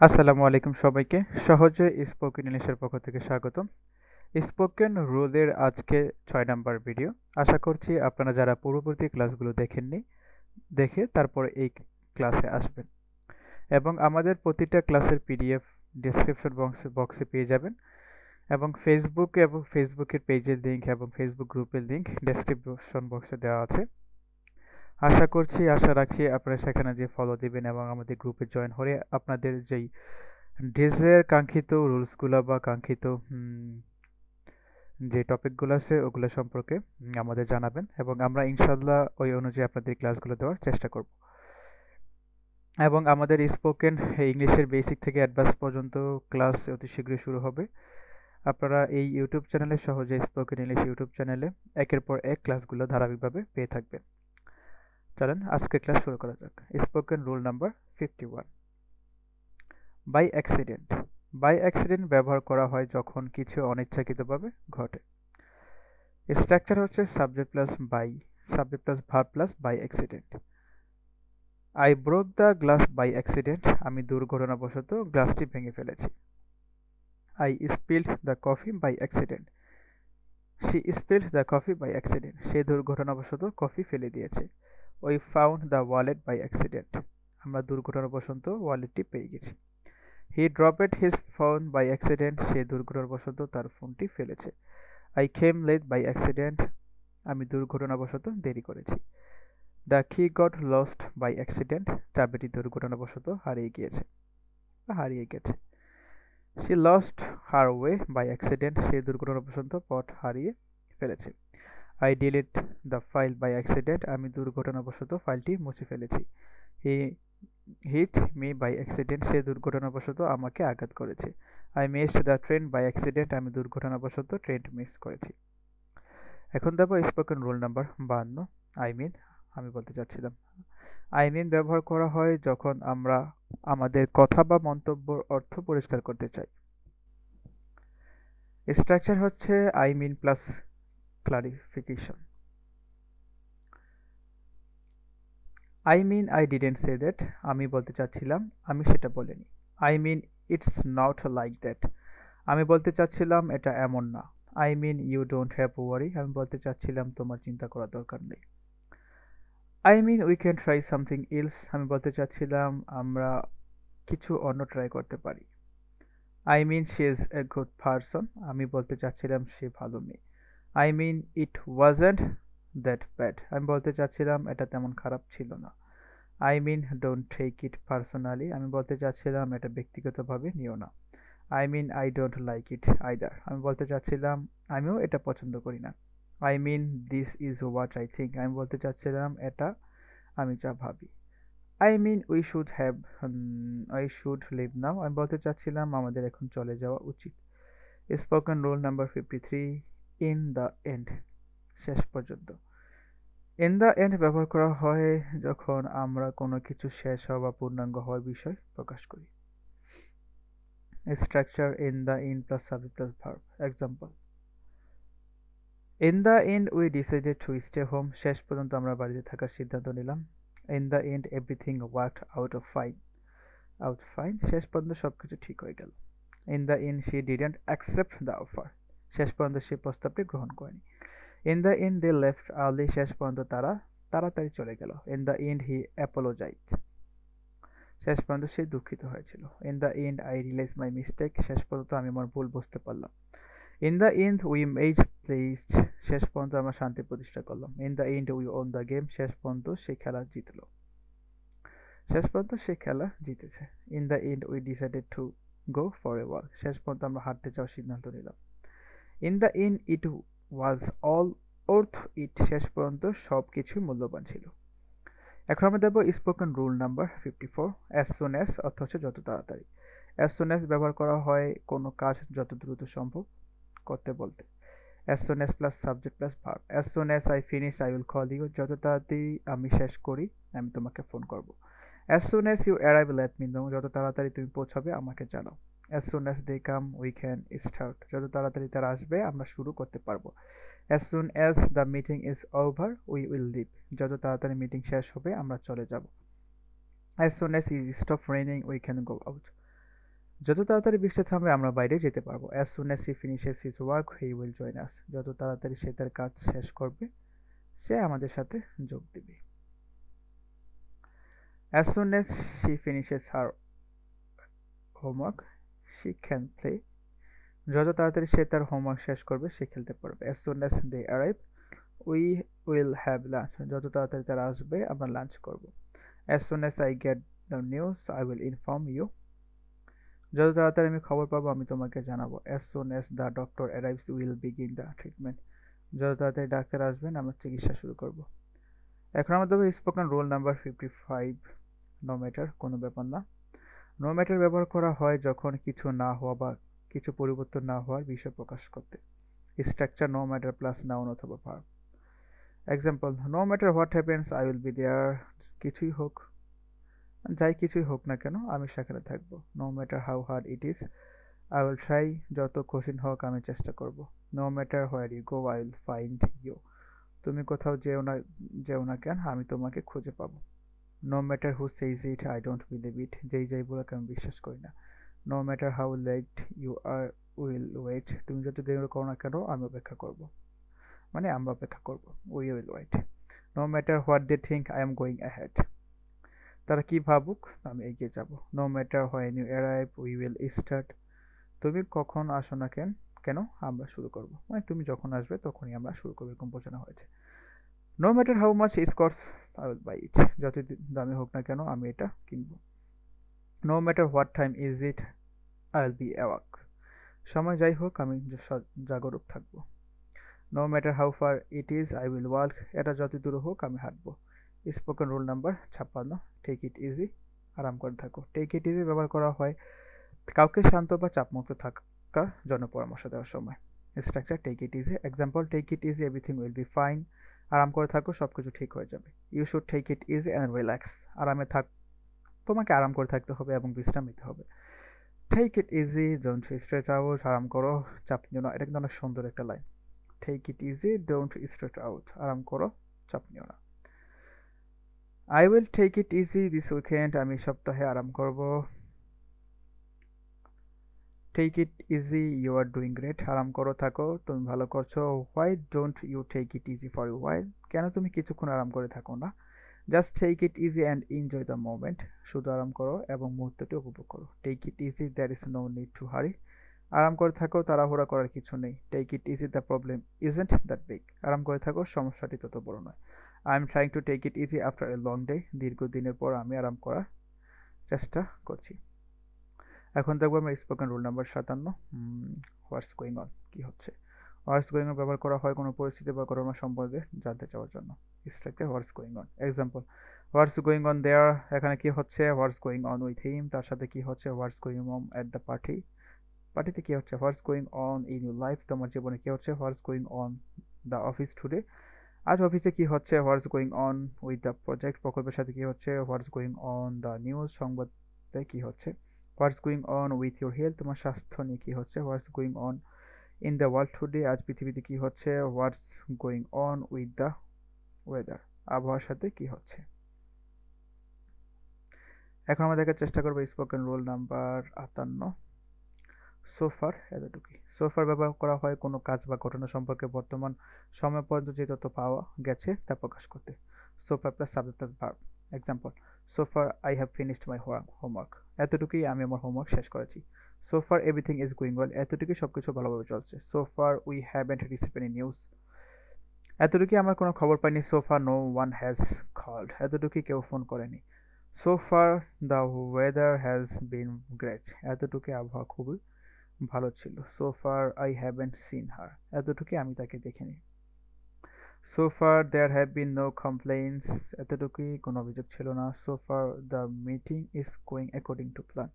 আসসালামু আলাইকুম সবাইকে। সহজে স্পোকেন ইংলিশের পক্ষ থেকে স্বাগতম। স্পোকেন রুলের আজকে ৬ নাম্বার ভিডিও। আশা করছি আপনারা যারা পূর্ববর্তী ক্লাসগুলো দেখেননি, দেখে তারপর এই ক্লাসে আসবেন। এবং আমাদের প্রতিটা ক্লাসের পিডিএফ ডেসক্রিপশন বক্সে পেয়ে যাবেন। এবং ফেসবুকের পেজের লিঙ্ক এবং ফেসবুক গ্রুপের লিঙ্ক ডেসক্রিপশন বক্সে দেওয়া আছে। আশা রাখছি আপনারা সেখানে যে ফলো দিবেন এবং আমাদের গ্রুপে জয়েন হয়ে আপনাদের যেই ডেজের কাঙ্ক্ষিত রুলসগুলো বা কাঙ্ক্ষিত যে টপিকগুলো আছে ওগুলো সম্পর্কে আমাদের জানাবেন এবং আমরা ইনশাল্লাহ ওই অনুযায়ী আপনাদের ক্লাসগুলো দেওয়ার চেষ্টা করব। এবং আমাদের স্পোকেন ইংলিশের বেসিক থেকে অ্যাডভান্স পর্যন্ত ক্লাস অতি শীঘ্রই শুরু হবে। আপনারা এই ইউটিউব চ্যানেলে সহজে স্পোকেন ইংলিশ ইউটিউব চ্যানেলে একের পর এক ক্লাসগুলো ধারাবাহিকভাবে পেয়ে থাকবেন। চলেন আজকে ক্লাস শুরু করা যাক। Spoken rule number 51, by accident. By accident ব্যবহার করা হয় যখন কিছু অনিচ্ছাকৃতভাবে ঘটে। স্ট্রাকচার হচ্ছে subject plus by, subject plus verb plus by accident. I broke the glass by accident. আমি দুর্ঘটনাবশত গ্লাসটি ভেঙে ফেলেছি। I spilled the coffee by accident. She spilled the coffee by accident. সে দুর্ঘটনাবশত কফি ফেলে দিয়েছে। We found the wallet by accident. আমরা দুর্ঘটনাবশত ওয়ালেটটি পেয়ে গেছি। হি dropped his phone by accident. সে দুর্ঘটনাবশত তার ফোনটি ফেলেছে। I came late by accident. আমি দুর্ঘটনাবশত দেরি করেছি। The key got lost by accident. চাবিটি দুর্ঘটনাবশত হারিয়ে গেছে। She lost her way by accident. সে দুর্ঘটনাবশত পথ হারিয়ে ফেলেছে। I delete the file by accident. আমি দুর্ঘটনাবশত ফাইলটি মুছে ফেলেছি। He hit me by accident. সে দুর্ঘটনাবশত আমাকে আঘাত করেছে। I missed the train by accident. আমি দুর্ঘটনাবশত ট্রেন মিস করেছি। এখন দেবো স্পোকেন রুল নাম্বার 52, আমি বলতে চাচ্ছিলাম। আই মিন ব্যবহার করা হয় যখন আমরা আমাদের কথা বা মন্তব্যর অর্থ পরিষ্কার করতে চাই। স্ট্রাকচার হচ্ছে I mean plus clarification. I mean I didn't say that. আমি বলতে চাচ্ছিলাম আমি সেটা বলিনি। I mean it's not like that. আমি বলতে চাচ্ছিলাম এটা এমন না। I mean you don't have worry. আমি বলতে চাচ্ছিলাম তোমার চিন্তা করার দরকার নেই। I mean we can try something else. আমি বলতে চাচ্ছিলাম আমরা কিছু অন্য ট্রাই করতে পারি। I mean she is a good person. আমি বলতে চাচ্ছিলাম সে ভালো মেয়ে। I mean it wasn't that bad. আমি বলতে চাচ্ছিলাম এটা তেমন খারাপ ছিল না। I mean don't take it personally. আমি বলতে চাচ্ছিলাম এটা ব্যক্তিগতভাবে নিও না। I mean I don't like it either. আমি বলতে চাচ্ছিলাম আমিও এটা পছন্দ করি না। I mean this is what I think. আমি বলতে চাচ্ছিলাম এটা আমি যা ভাবি। I mean we should leave now. আমি বলতে চাচ্ছিলাম আমাদের এখন চলে যাওয়া উচিত। Spoken rule number 53, in the and. শেষ পর্যন্ত। ইন দ্য এন্ড ব্যবহার করা হয় যখন আমরা কোনো কিছু শেষ হওয়া বা পূর্ণাঙ্গ হওয়ার বিষয় প্রকাশ করি। Structure in the end plus subject plus verb. Example, in the end we decided to stay home. শেষ পর্যন্ত আমরা বাড়িতে থাকার সিদ্ধান্ত নিলাম। In the end everything worked out fine. শেষ পর্যন্ত সবকিছু ঠিক হয়ে গেল। In the end she didn't accept the offer. শেষ পর্যন্ত সে প্রস্তাবটি গ্রহণ করেনি। In the end they left early. শেষ পর্যন্ত তারা তাড়াতাড়ি চলে গেল। In the and he apologised. শেষ পর্যন্ত সে দুঃখিত হয়েছিল। In the end I realise my mistake. শেষ পর্যন্ত আমি আমার ভুল বুঝতে পারলাম। In the end we made placed. শেষ পর্যন্ত আমরা শান্তি প্রতিষ্ঠা করলাম। In the end we won the game. শেষ পর্যন্ত সে খেলা জিতল। শেষ পর্যন্ত সে খেলা জিতেছে। In the end we decided to go for a walk. শেষ পর্যন্ত আমরা হাঁটতে যাওয়ার সিদ্ধান্ত নিলাম। In the and it was all worth it. শেষ পর্যন্ত সব কিছুই মূল্যবান ছিল। এখন আমরা দেবো spoken rule number 54, as soon as অর্থ হচ্ছে যত তাড়াতাড়ি। অ্যাজ সুন অ্যাজ ব্যবহার করা হয় কোনো কাজ যত দ্রুত সম্ভব করতে বলতে। As soon as plus subject plus verb. As soon as I finish I will call you. যত তাড়াতাড়ি আমি শেষ করি আমি তোমাকে ফোন করব। As soon as you arrive let me know. যত তাড়াতাড়ি তুমি পৌঁছাবে আমাকে জানাও। As soon as they come we can start. যত তাড়াতাড়ি তারা আসবে আমরা শুরু করতে পারবো। As soon as the meeting is over we will leave. যত তাড়াতাড়ি মিটিং শেষ হবে আমরা চলে যাব। As soon as it stop raining we can go out. যত তাড়াতাড়ি বৃষ্টি থামবে আমরা বাইরে যেতে পারবো। As soon as he finishes his work, he will join us. যত তাড়াতাড়ি সে তার কাজ শেষ করবে, সে আমাদের সাথে যোগ দিবে। As soon as she finishes her homework, she can play. যত তাড়াতাড়ি সে তার হোমওয়ার্ক শেষ করবে, সে খেলতে পারবে। As soon as they arrive, we will have lunch. যত তাড়াতাড়ি তারা আসবে, আমরা লাঞ্চ করব। As soon as I get the news, I will inform you. যত তাড়াতাড়ি আমি খবর পাবো, আমি তোমাকে জানাবো। As soon as the doctor arrives, we will begin the treatment. যত তাড়াতাড়ি ডাক্তার আসবেন, আমরা চিকিৎসা শুরু করব। এখন আমরা দেবো spoken rule number 55, no matter, কোনো ব্যাপার না। নো ম্যাটার ব্যবহার করা হয় যখন কিছু না হওয়া বা কিছু পরিবর্তন না হওয়ার বিষয় প্রকাশ করতে। Structure no matter plus noun অথবা verb. Example, no matter what happens I will be there. কিছুই হোক, যাই কিছুই হোক না কেন, আমি সেখানে থাকবো। No matter how hard it is I will try. যত কঠিন হোক, আমি চেষ্টা করব। No matter where you go I will find you. তুমি কোথাও যেও না কেন, আমি তোমাকে খুঁজে পাবো। No matter who says it I don't believe it. যেই যাই বলে আমি বিশ্বাস করি না। No matter how late you are I will. Wait যত দেরি করো না কেন, আমি অপেক্ষা করব, মানে আমরা অপেক্ষা করব। We will wait. No matter what they think I am going ahead. তারা কি ভাবুক, আমি এগিয়ে যাব। No matter when you arrive we will start. তুমি কখন আসো না কেন আমরা শুরু করব, মানে তুমি যখন আসবে তখনই আমরা শুরু করবো, এরকম বোঝানো হয়েছে। No matter how much is cost I will buy it. যত দামি হোক না কেন, আমি এটা কিনবো। No matter what time is it I will be awake. সময় যাই হোক, আমি জাগরুক থাকবো। No matter how far it is I will walk. এটা যত দূর হোক, আমি হাঁটবো। Spoken rule number 56, take it easy, আরাম করে থাকো। টেক ইট ইজি ব্যবহার করা হয় কাউকে শান্ত বা চাপমুক্ত থাকার জন্য পরামর্শ দেওয়ার সময়। Structure take it easy. Example, take it easy, everything will be fine. আরাম করে থাকো, সবকিছু ঠিক হয়ে যাবে। You should take it easy and relax. আরামে থাক, তোমাকে আরাম করে থাকতে হবে এবং বিশ্রাম নিতে হবে। Take it easy, don't stretch out. আরাম করো, চাপ নিও না। এটা কিন্তু অনেক সুন্দর একটা line. Take it easy, don't stretch out. আরাম করো, চাপ নিও না। I will take it easy this weekend. আমি সপ্তাহে আরাম করব। Take it easy, you are doing great. আরাম করো, থাকো, তুমি ভালো করছো। Why don't you take it easy for you while. কেন তুমি কিছুক্ষণ আরাম করে থাকো না? Just take it easy and enjoy the moment. শুধু আরাম করো এবং মুহূর্তটি উপভোগ করো। Take it easy, there is no need to hurry. আরাম করে থাকো, তাড়াহুড়া করার কিছু নেই। Take it easy, the problem isn't that big. আরাম করে থাকো, সমস্যাটি তত বড় নয়। I am trying to take it easy after a long day. দীর্ঘদিনের পর আমি আরাম করার চেষ্টা করছি। এখন দেখবো আমরা spoken rule number 57, what's going on, কি হচ্ছে। হোয়াটস গোয়িং অন ব্যবহার করা হয় কোনো পরিস্থিতি বা ঘটনা সম্পর্কে জানতে চাওয়ার জন্য। Structure what's going on. Example, what's going on their, এখানে কি হচ্ছে। What's going on with him, তার সাথে কি হচ্ছে। What's going on at the party, পার্টিতে কি হচ্ছে। What's going on in your life, তোমার জীবনে কি হচ্ছে। What's going on the office today, আজ অফিসে কি হচ্ছে। What's going on with the project, প্রকল্পের সাথে কি হচ্ছে। What's going on the news, সংবাদে কি হচ্ছে। What's going on with your health, তোমার স্বাস্থ্য নিয়ে কি হচ্ছে। What's going on in the world today, আজ পৃথিবীতে কি হচ্ছে। What's going on with the weather, আবহাওয়ার সাথে কি হচ্ছে। এখন আমরা দেখার চেষ্টা করবো স্পোকেন রুল নাম্বার 58, সোফার। এতটুকুই। সোফার ব্যবহার করা হয় কোনো কাজ বা ঘটনা সম্পর্কে বর্তমান সময় পর্যন্ত যে তথ্য পাওয়া গেছে তা প্রকাশ করতে। So far plus subject plus verb. Example, so far I have finished my homework. এতটুকুই, আমি আমার হোমওয়ার্ক শেষ করেছি। সোফার এভরিথিং ইজ গোয়িং ওয়েল, এতটুকুই সবকিছু ভালোভাবে চলছে। সোফার we haven't received any news, এতটুকুই আমরা কোনো খবর পাইনি। সোফার নো ওয়ান হ্যাজ কল্ড, এতটুকুই কেউ ফোন করেনি। So far the weather has been great, এতটুকুই আবহাওয়া খুবই ভালো ছিল। So far I haven't seen her, এতটুকুই আমি তাকে দেখিনি। So far there have been no complaints, এতটুকুই কোনো অভিযোগ ছিল না। So far the meeting is going according to plan,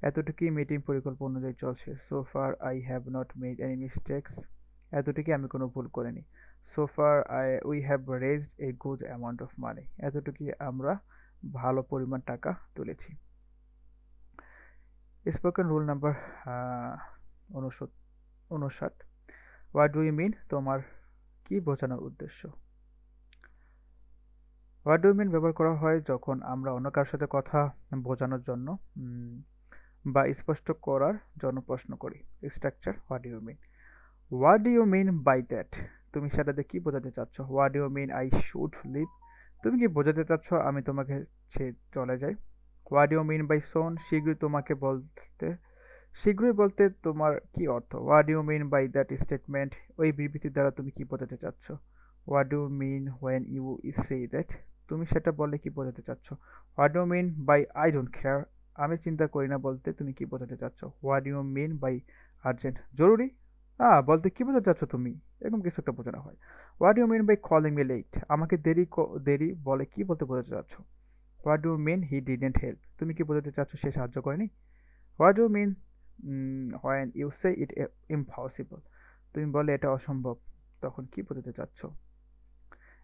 এতটুকুই মিটিং পরিকল্পনা অনুযায়ী চলছে। So far I have not made any mistakes, এতটুকুই আমি কোনো ভুল করিনি। So far we have raised a good amount of money, এতটুকুই আমরা ভালো পরিমাণ টাকা তুলেছি। Spoken rule number 59, what do you mean, তোমার কি বোঝানোর উদ্দেশ্য। হোয়াট ডু ইউ মিন ব্যবহার করা হয় যখন আমরা অন্য কারোর সাথে কথা বোঝানোর জন্য বা স্পষ্ট করার জন্য প্রশ্ন করি। Structure, what do you mean? What do you mean by that? তুমি সেটাতে কি বোঝাতে চাচ্ছ? What do you mean I should leave? তুমি কি বোঝাতে চাচ্ছ আমি তোমাকে ছেড়ে চলে যাই? What do you mean by soon? শীঘ্রই বলতে তোমার কি অর্থ? What do you mean by that statement? ওই বিবৃতি দ্বারা তুমি কি বোঝাতে চাচ্ছ? What do you mean when you say that? তুমি সেটা বললে কি বোঝাতে চাচ্ছ? What do you mean by I don't care? আমি চিন্তা করি না বলতে তুমি কি বোঝাতে চাচ্ছ? What do you mean by urgent? জরুরি বলতে কি বোঝাতে চাচ্ছ তুমি? এরকম কিছু একটা বোঝানো হয়। What do you mean by calling me late? আমাকে দেরি বলে কি বলতে বোঝাতে চাচ্ছ? What do you mean he didn't help? তুমি কি বোঝাতে চাচ্ছ সে সাহায্য করেনি? What do you mean when you say it impossible? তুমি বলে এটা অসম্ভব, তখন কি বোঝাতে চাচ্ছ?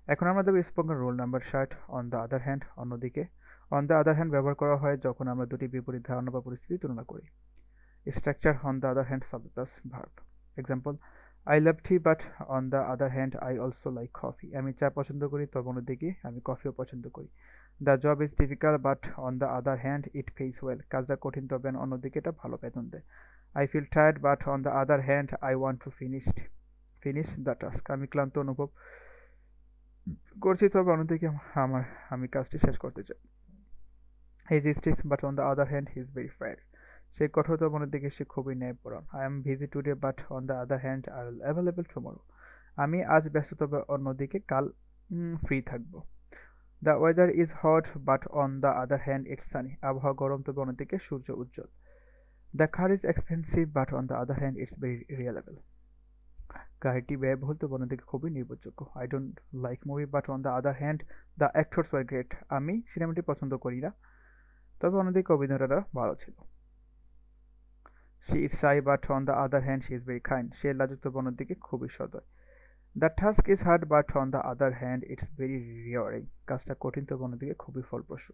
এখন আমরা দেবো spoken rule number 60, on the other hand. অন্যদিকে অন দ্য আদার হ্যান্ড ব্যবহার করা হয় যখন আমরা দুটি বিপরীত ধারণা বা পরিস্থিতি তুলনা করি। Structure, on the other hand subject plus verb. Example, I love T but on the other hand I also like coffee. আমি চা পছন্দ করি, তবে অন্যদিকে আমি কফিও পছন্দ করি। The job is difficult but on the other hand it pays well. কাজটা কঠিন, তবে অন্যদিকে এটা ভালো বেতন দেয়। I feel tired but on the other hand I want to finish the task. আমি ক্লান্ত অনুভব করছি, তবে অন্যদিকে আমি কাজটি শেষ করতে চাই। He is strict but on the other hand he is very fair. সে কঠোর, তবে অন্যদিকে সে খুবই ন্যায়পরায়ণ। I am busy today but on the other hand I will available tomorrow. আমি আজ ব্যস্ত, তবে অন্যদিকে কাল ফ্রি থাকবো। The weather is hot but on the other hand it's sunny. আবহাওয়া গরম, তবে অন্যদিকে সূর্য উজ্জ্বল। The car is expensive but on the other hand it's very reliable. গাড়িটি ব্যয়বহুল, তবে অন্যদিকে খুবই নির্ভরযোগ্য। I don't like movie but on the other hand the actors were great. আমি সিনেমাটি পছন্দ করি না, তবে অন্যদিকে অভিনেতারা ভালো ছিল। She is shy but on the other hand she is very kind. সে লাজুক, তবে অন্যদিকে খুবই সদয়। The task is hard but on the other hand it's very rewarding. কাজটা কঠিন, তবে অন্যদিকে খুবই ফলপ্রসূ।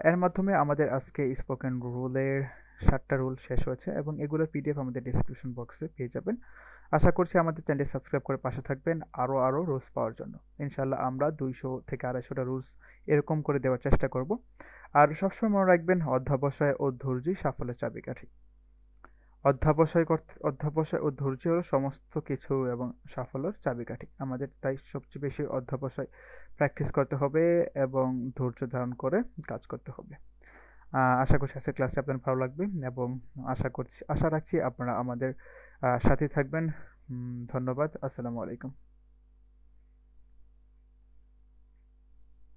এর মাধ্যমে আমাদের আজকে স্পোকেন রুলের 7টা রুল শেষ হয়েছে, এবং এগুলোর পিডিএফ আমাদের ডিসক্রিপশন বক্সে পেয়ে যাবেন। আশা করছি আমাদের চ্যানেলটি সাবস্ক্রাইব করে পাশে থাকবেন আরও রুলস পাওয়ার জন্য। ইনশাল্লাহ আমরা 200 থেকে 250টা রুলস এরকম করে দেওয়ার চেষ্টা করব। আর সবসময় মনে রাখবেন, অধ্যবসায় ও ধৈর্যই সাফল্যের চাবিকাঠি। অধ্যবসায় ও ধৈর্য হলো সমস্ত কিছু এবং সাফল্যের চাবিকাঠি। আমাদের তাই সবচেয়ে বেশি অধ্যবসায় প্র্যাকটিস করতে হবে এবং ধৈর্য ধারণ করে কাজ করতে হবে। আশা করছি আজকের ক্লাসটি আপনার ভালো লাগবে, এবং আশা রাখছি আপনারা আমাদের সাথে থাকবেন। ধন্যবাদ। আসসালামু আলাইকুম।